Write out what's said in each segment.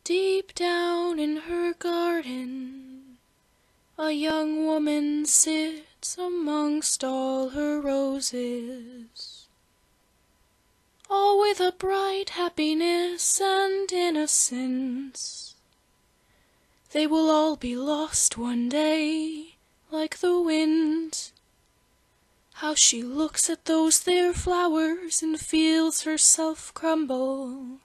Deep down in her garden, a young woman sits amongst all her roses, all with a bright happiness and innocence. They will all be lost one day, like the wind. How she looks at those there flowers and feels herself crumble.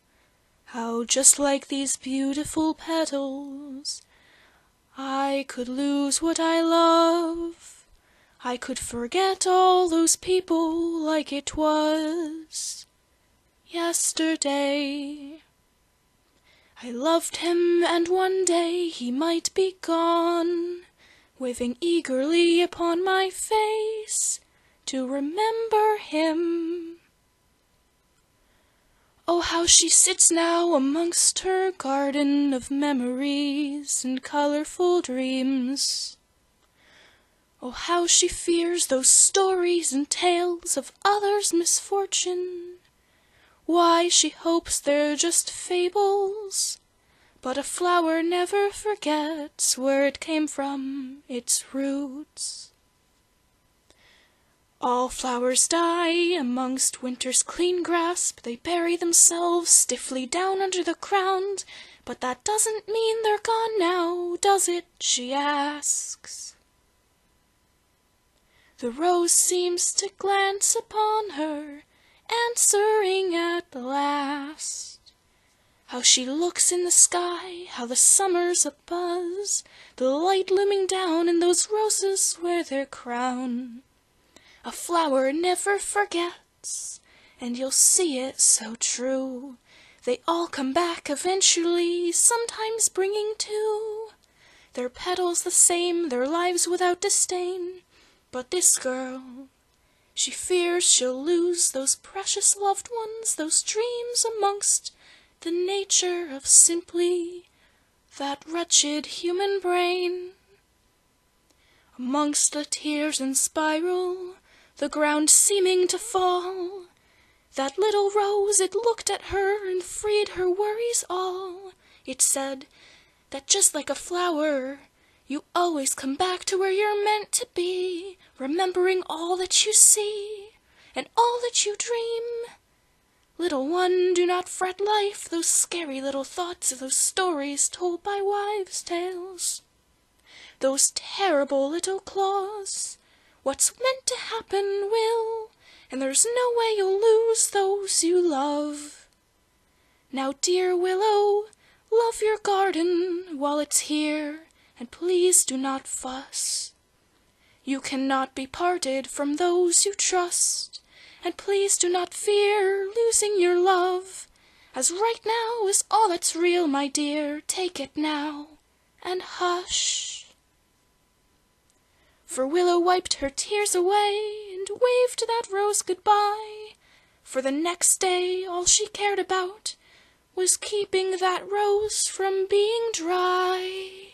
How just like these beautiful petals, I could lose what I love. I could forget all those people like it was yesterday. I loved him, and one day he might be gone, waving eagerly upon my face to remember him. Oh, how she sits now amongst her garden of memories and colorful dreams. Oh, how she fears those stories and tales of others' misfortune. Why, she hopes they're just fables, but a flower never forgets where it came from, its roots. All flowers die amongst winter's clean grasp. They bury themselves stiffly down under the ground. But that doesn't mean they're gone now, does it? She asks. The rose seems to glance upon her, answering at the last. How she looks in the sky, how the summer's abuzz, the light looming down and those roses wear their crown. A flower never forgets, and you'll see it so true. They all come back eventually, sometimes bringing two. Their petals the same, their lives without disdain. But this girl, she fears she'll lose those precious loved ones, those dreams amongst the nature of simply that wretched human brain. Amongst the tears in spiral, the ground seeming to fall, that little rose, it looked at her and freed her worries all. It said that just like a flower, you always come back to where you're meant to be, remembering all that you see and all that you dream. Little one, do not fret life, those scary little thoughts, those stories told by wives' tales, those terrible little claws. What's meant to happen will, and there's no way you'll lose those you love. Now, dear Willow, love your garden while it's here, and please do not fuss. You cannot be parted from those you trust, and please do not fear losing your love, as right now is all that's real, my dear. Take it now, and hush. For Willow wiped her tears away and waved that rose goodbye. For the next day all she cared about was keeping that rose from being dry.